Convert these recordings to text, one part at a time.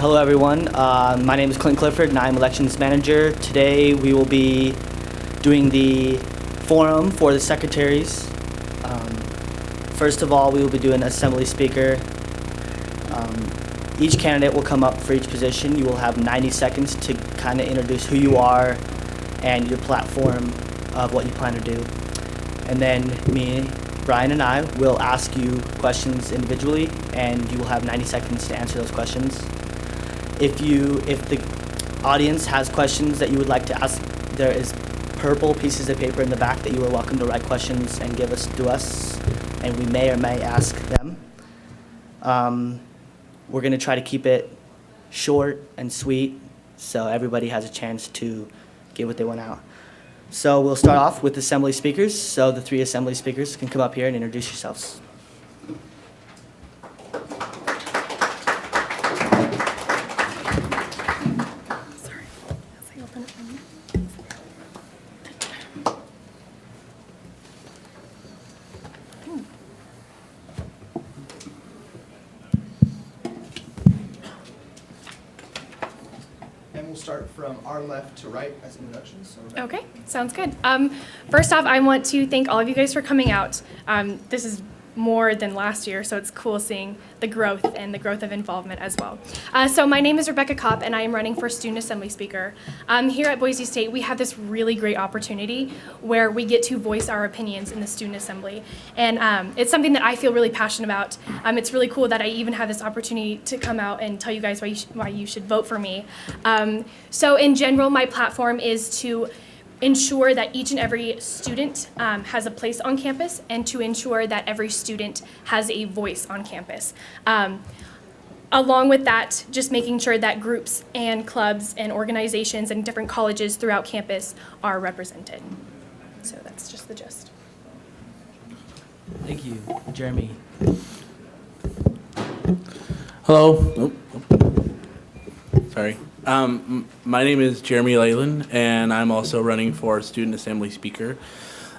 Hello everyone, my name is Clint Clifford and I'm Elections Manager. Today we will be doing the forum for the secretaries. First of all, we will be doing Assembly Speaker. Each candidate will come up for each position. You will have 90 seconds to kind of introduce who you are and your platform of what you plan to do. And then me, Brian, and I will ask you questions individually, and you will have 90 seconds to answer those questions. If the audience has questions that you would like to ask, there is purple pieces of paper in the back that you are welcome to write questions and give us to us, and we may or may ask them. We're going to try to keep it short and sweet so everybody has a chance to get what they want out. So we'll start off with Assembly Speakers. So the 3 Assembly Speakers can come up here and introduce yourselves. We'll start from our left to right as introductions. So Okay, sounds good. First off, I want to thank all of you guys for coming out. This is more than last year, so it's cool seeing the growth and the growth of involvement as well. So my name is Rebecca Kopp, and I am running for Student Assembly Speaker. Here at Boise State, we have this really great opportunity where we get to voice our opinions in the Student Assembly. And it's something that I feel really passionate about. It's really cool that I even have this opportunity to come out and tell you guys why you should vote for me. So in general, my platform is to ensure that each and every student has a place on campus, and to ensure that every student has a voice on campus. Along with that, just making sure that groups and clubs and organizations and different colleges throughout campus are represented. So that's just the gist. Thank you. Jeremy. Hello. Sorry. My name is Jeremy Leyland, and I'm also running for Student Assembly Speaker.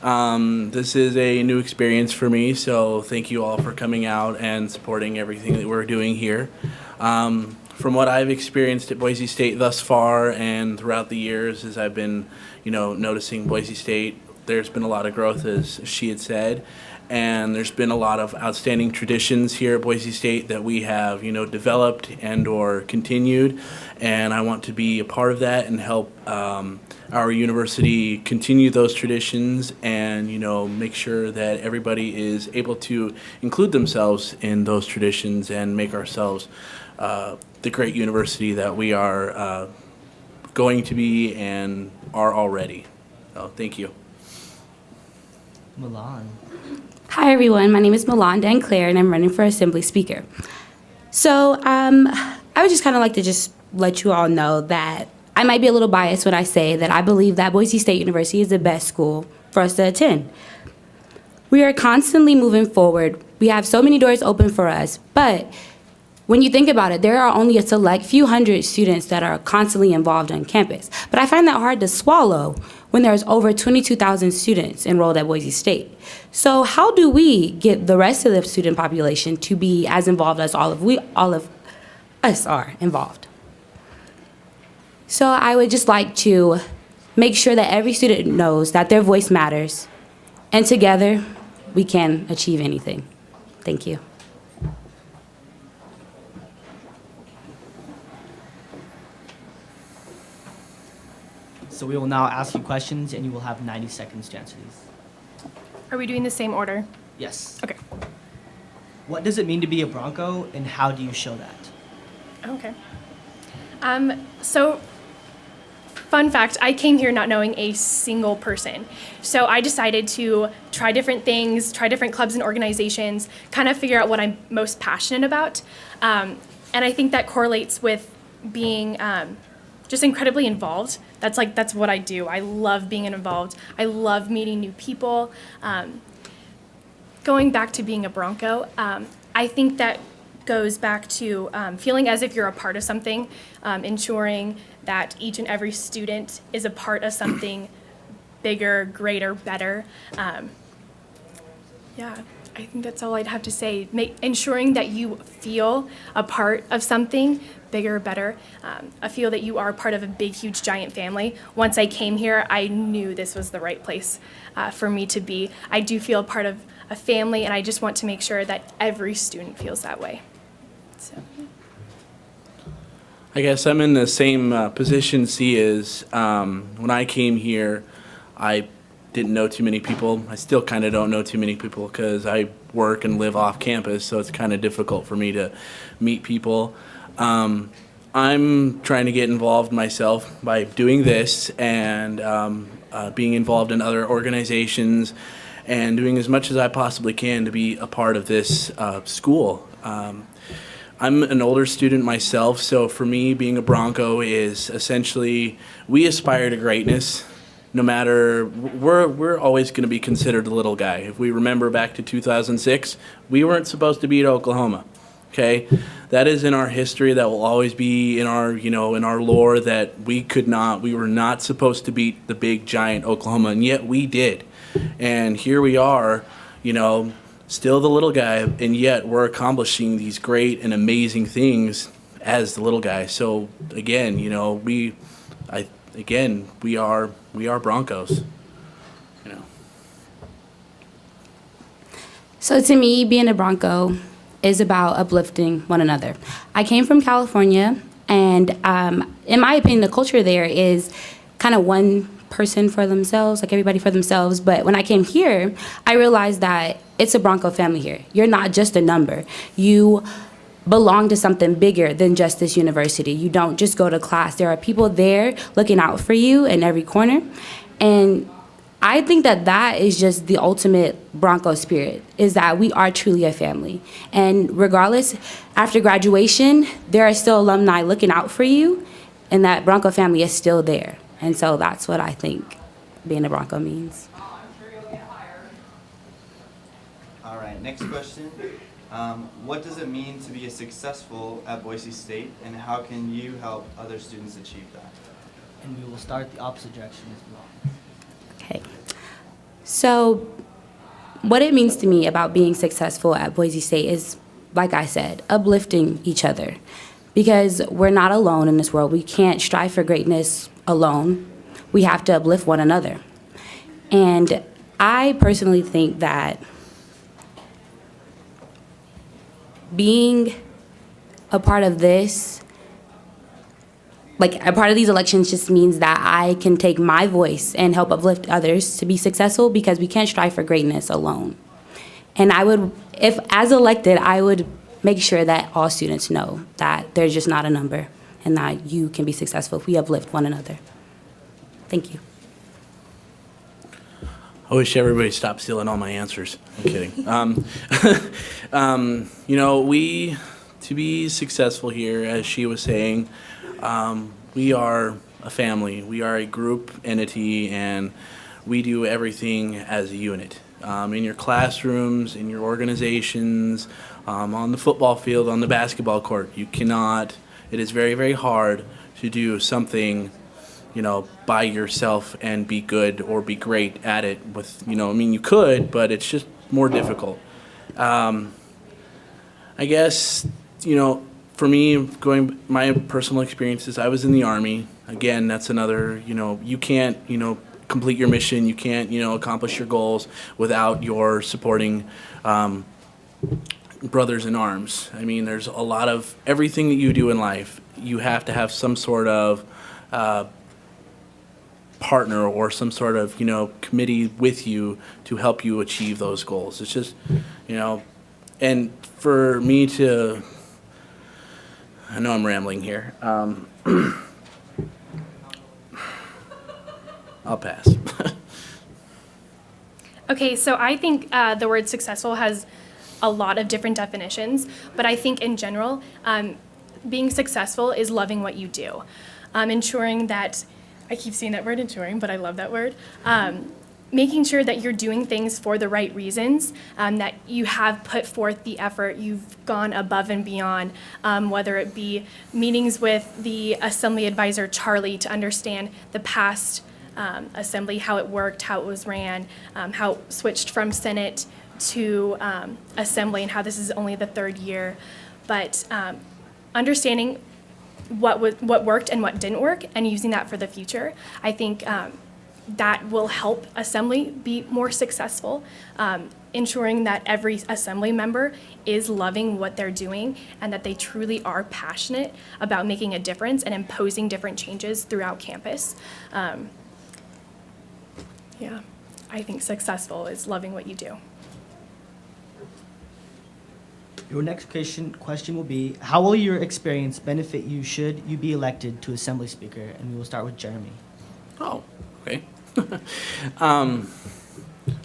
This is a new experience for me, so thank you all for coming out and supporting everything that we're doing here. From what I've experienced at Boise State thus far and throughout the years, as I've been, noticing Boise State, there's been a lot of growth, as she had said. And there's been a lot of outstanding traditions here at Boise State that we have, developed and or continued. And I want to be a part of that and help our university continue those traditions and, make sure that everybody is able to include themselves in those traditions and make ourselves the great university that we are going to be and are already. So thank you. Milan. Hi everyone, my name is Milan Danclair and I'm running for Assembly Speaker. So I would just kind of like to just let you all know that I might be a little biased when I say that I believe that Boise State University is the best school for us to attend. We are constantly moving forward. We have so many doors open for us, but when you think about it, there are only a select few hundred students that are constantly involved on campus. But I find that hard to swallow when there's over 22,000 students enrolled at Boise State. So how do we get the rest of the student population to be as involved as all of us are involved? So I would just like to make sure that every student knows that their voice matters, and together we can achieve anything. Thank you. So we will now ask you questions, and you will have 90 seconds to answer these. Are we doing the same order? Yes. Okay. What does it mean to be a Bronco, and how do you show that? Okay. So, fun fact, I came here not knowing a single person. So I decided to try different things, try different clubs and organizations, kind of figure out what I'm most passionate about. And I think that correlates with being just incredibly involved. That's what I do. I love being involved. I love meeting new people. Going back to being a Bronco, I think that goes back to feeling as if you're a part of something, ensuring that each and every student is a part of something bigger, greater, better. Yeah, I think that's all I'd have to say. Ensuring that you feel a part of something bigger, better. I feel that you are part of a big, huge, giant family. Once I came here, I knew this was the right place for me to be. I do feel part of a family, and I just want to make sure that every student feels that way. So. I guess I'm in the same position C is. When I came here, I didn't know too many people. I still kind of don't know too many people because I work and live off campus, so it's kind of difficult for me to meet people. I'm trying to get involved myself by doing this and being involved in other organizations and doing as much as I possibly can to be a part of this school. I'm an older student myself, so for me, being a Bronco is essentially, we aspire to greatness. No matter, we're always going to be considered a little guy. If we remember back to 2006, we weren't supposed to beat Oklahoma. Okay, that is in our history. That will always be in our, in our lore that we were not supposed to beat the big giant Oklahoma, and yet we did. And here we are, still the little guy, and yet we're accomplishing these great and amazing things as the little guy. So again, we are Broncos. So to me, being a Bronco is about uplifting one another. I came from California, and in my opinion, the culture there is kind of one person for themselves, like everybody for themselves. But when I came here, I realized that it's a Bronco family here. You're not just a number. You belong to something bigger than just this university. You don't just go to class. There are people there looking out for you in every corner. And I think that is just the ultimate Bronco spirit, is that we are truly a family. And regardless, after graduation, there are still alumni looking out for you, and that Bronco family is still there. And so that's what I think being a Bronco means. All right, next question. What does it mean to be successful at Boise State, and how can you help other students achieve that? And we will start the opposite direction as well. Okay. So what it means to me about being successful at Boise State is, like I said, uplifting each other. Because we're not alone in this world. We can't strive for greatness alone. We have to uplift one another. And I personally think that being a part of this, like a part of these elections, just means that I can take my voice and help uplift others to be successful, because we can't strive for greatness alone. And I would, if as elected, I would make sure that all students know that they're just not a number and that you can be successful if we uplift one another. Thank you. I wish everybody stopped stealing all my answers. I'm kidding. To be successful here, as she was saying, we are a family. We are a group entity, and we do everything as a unit. In your classrooms, in your organizations, on the football field, on the basketball court. It is very, very hard to do something, by yourself and be good or be great at it you could, but it's just more difficult. I guess, for me, my personal experiences, I was in the Army. Again, that's another, you can't, complete your mission. You can't, accomplish your goals without your supporting brothers in arms. I mean, there's a lot of everything that you do in life, you have to have some sort of partner or some sort of, committee with you to help you achieve those goals. It's just, and for me to, I know I'm rambling here. I'll pass. Okay, so I think the word successful has a lot of different definitions, but I think in general, being successful is loving what you do. Ensuring that, I keep saying that word ensuring, but I love that word. Making sure that you're doing things for the right reasons, that you have put forth the effort, you've gone above and beyond, whether it be meetings with the Assembly Advisor, Charlie, to understand the past Assembly, how it worked, how it was ran, how it switched from Senate to assembly and how this is only the third year, but understanding what worked and what didn't work and using that for the future, I think that will help assembly be more successful, ensuring that every assembly member is loving what they're doing and that they truly are passionate about making a difference and imposing different changes throughout campus. Yeah, I think successful is loving what you do. Your next question will be, how will your experience benefit you should you be elected to Assembly Speaker? And we will start with Jeremy. Oh, okay.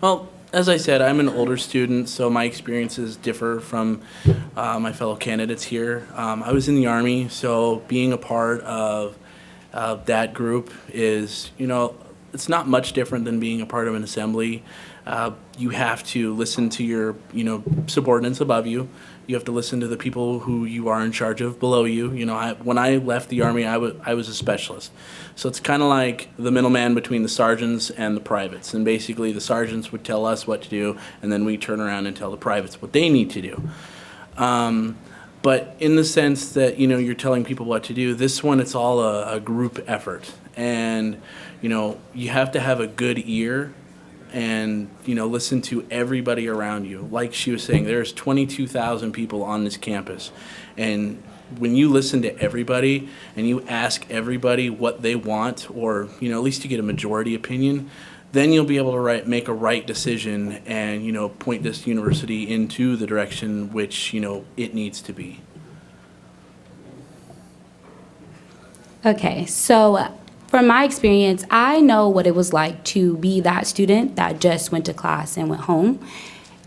Well, as I said, I'm an older student, so my experiences differ from my fellow candidates here. I was in the Army, so being a part of that group is, it's not much different than being a part of an assembly. You have to listen to your, subordinates above you. You have to listen to the people who you are in charge of below you. When I left the Army, I was a specialist. So it's kind of like the middleman between the sergeants and the privates. And basically the sergeants would tell us what to do, and then we turn around and tell the privates what they need to do. But in the sense that, you're telling people what to do, this one, it's all a group effort. And, you have to have a good ear and, listen to everybody around you. Like she was saying, there's 22,000 people on this campus. And when you listen to everybody and you ask everybody what they want, or, at least you get a majority opinion, then you'll be able to make a right decision and, point this university into the direction which, it needs to be. Okay, so from my experience, I know what it was like to be that student that just went to class and went home,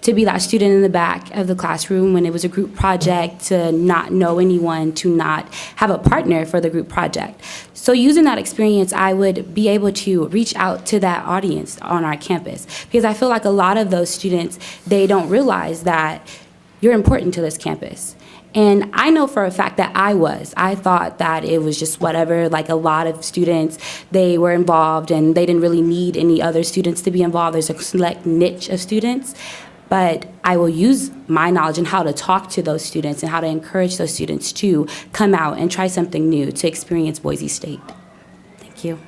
to be that student in the back of the classroom when it was a group project, to not know anyone, to not have a partner for the group project. So using that experience, I would be able to reach out to that audience on our campus, because I feel like a lot of those students, they don't realize that you're important to this campus. And I know for a fact that I thought that it was just whatever, like a lot of students, they were involved and they didn't really need any other students to be involved. There's a select niche of students. But I will use my knowledge and how to talk to those students and how to encourage those students to come out and try something new, to experience Boise State. Thank you.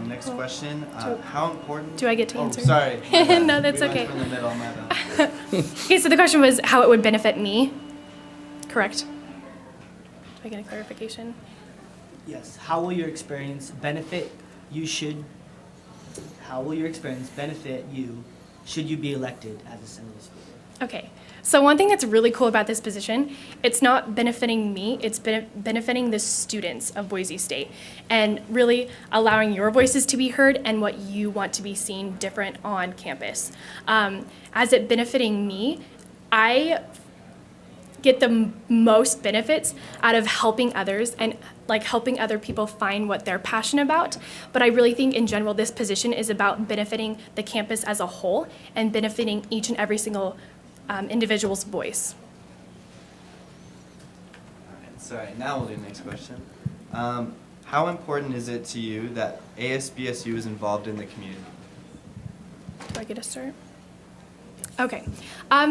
Next question. How important? Do I get to answer? Oh, sorry. My bad. No, that's We went okay. from the middle, my bad. Okay, so the question was how it would benefit me, correct? Do I get a clarification? Yes. How will your experience benefit you should you be elected as Assembly Speaker? Okay, so one thing that's really cool about this position, it's not benefiting me, it's benefiting the students of Boise State and really allowing your voices to be heard and what you want to be seen different on campus. As it benefiting me, I get the most benefits out of helping others and helping other people find what they're passionate about. But I really think in general this position is about benefiting the campus as a whole and benefiting each and every single individual's voice. All right, sorry, now we'll do the next question. How important is it to you that ASBSU is involved in the community? Do I get a start? Okay,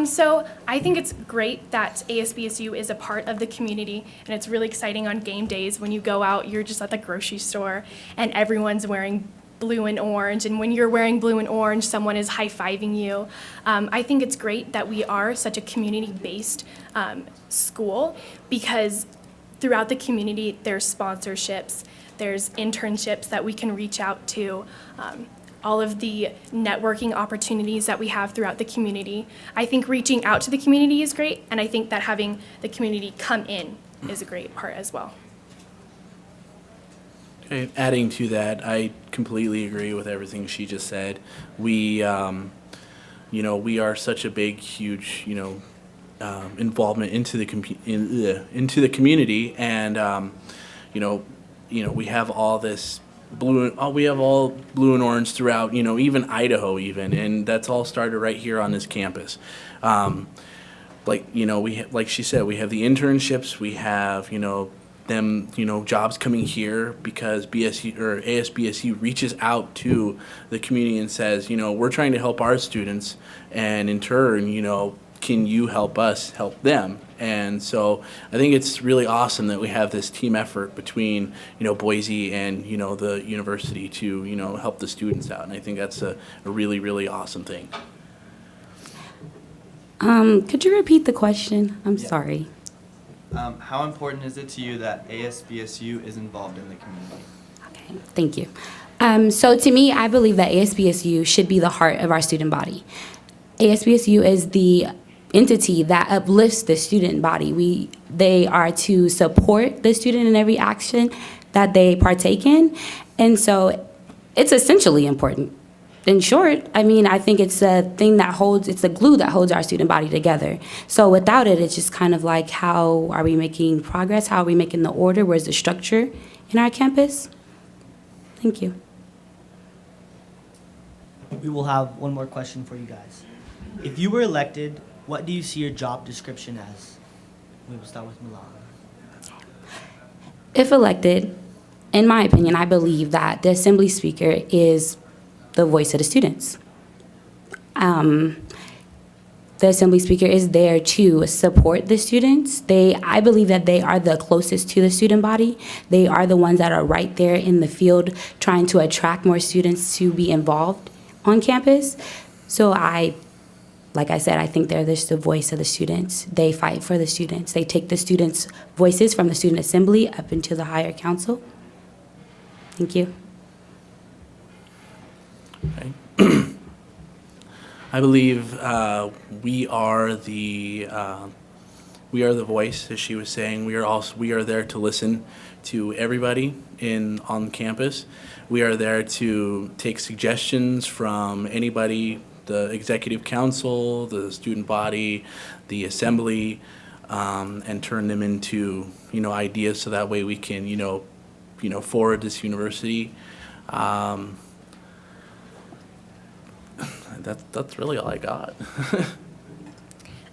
so I think it's great that ASBSU is a part of the community, and it's really exciting on game days when you go out, you're just at the grocery store, and everyone's wearing blue and orange, and when you're wearing blue and orange, someone is high-fiving you. I think it's great that we are such a community-based school, because throughout the community, there's sponsorships, there's internships that we can reach out to, all of the networking opportunities that we have throughout the community. I think reaching out to the community is great, and I think that having the community come in is a great part as well. Okay, adding to that, I completely agree with everything she just said. We, we are such a big, huge, involvement into the community, and we have all this we have all blue and orange throughout, even Idaho even, and that's all started right here on this campus. Like she said, we have the internships, we have, them, jobs coming here because BSU or ASBSU reaches out to the community and says, we're trying to help our students, and in turn, can you help us help them? And so I think it's really awesome that we have this team effort between, Boise and, the university to, help the students out. And I think that's a really, really awesome thing. Could you repeat the question? I'm sorry. How important is it to you that ASBSU is involved in the community? Okay, thank you. So to me, I believe that ASBSU should be the heart of our student body. ASBSU is the entity that uplifts the student body. They are to support the student in every action that they partake in, and so it's essentially important. In short, I think it's a thing it's the glue that holds our student body together. So without it, it's just kind of like, how are we making progress? How are we making the order? Where's the structure in our campus? Thank you. We will have one more question for you guys. If you were elected, what do you see your job description as? We will start with Milan. If elected, in my opinion, I believe that the Assembly Speaker is the voice of the students. The Assembly Speaker is there to support the students. I believe that they are the closest to the student body. They are the ones that are right there in the field trying to attract more students to be involved on campus. So like I said, I think they're just the voice of the students. They fight for the students. They take the students' voices from the Student Assembly up into the higher council. Thank you. Okay. I believe we are the voice, as she was saying. We are there to listen to everybody on campus. We are there to take suggestions from anybody, the executive council, the student body, the assembly, and turn them into ideas, so that way we can forward this university. That's really all I got.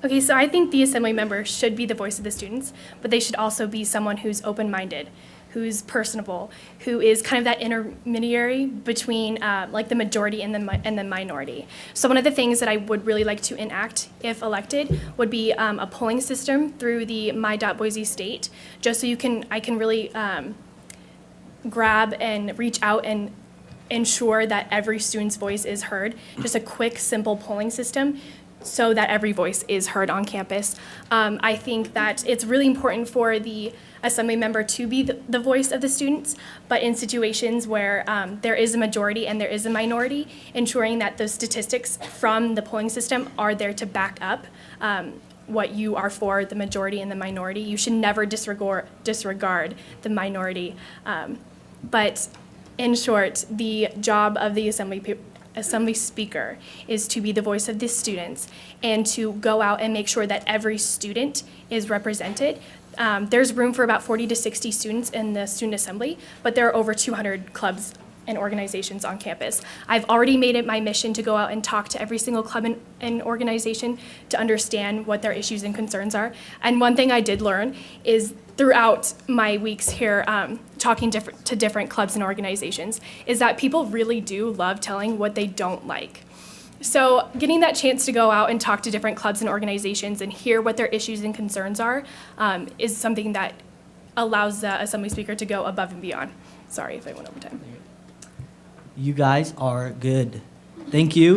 Okay, so I think the assembly member should be the voice of the students, but they should also be someone who's open-minded, who's personable, who is kind of that intermediary between like the majority and the minority. So one of the things that I would really like to enact, if elected, would be a polling system through the My.Boise State, just so I can really grab and reach out and ensure that every student's voice is heard. Just a quick, simple polling system so that every voice is heard on campus. I think that it's really important for the assembly member to be the voice of the students, but in situations where there is a majority and there is a minority, ensuring that those statistics from the polling system are there to back up what you are for, the majority and the minority. You should never disregard the minority. But in short, the job of the assembly speaker is to be the voice of the students and to go out and make sure that every student is represented. There's room for about 40 to 60 students in the student assembly, but there are over 200 clubs and organizations on campus. I've already made it my mission to go out and talk to every single club and organization to understand what their issues and concerns are. And one thing I did learn is throughout my weeks here talking to different clubs and organizations is that people really do love telling what they don't like. So getting that chance to go out and talk to different clubs and organizations and hear what their issues and concerns are is something that allows the assembly speaker to go above and beyond. Sorry if I went over time. You guys are good. Thank you.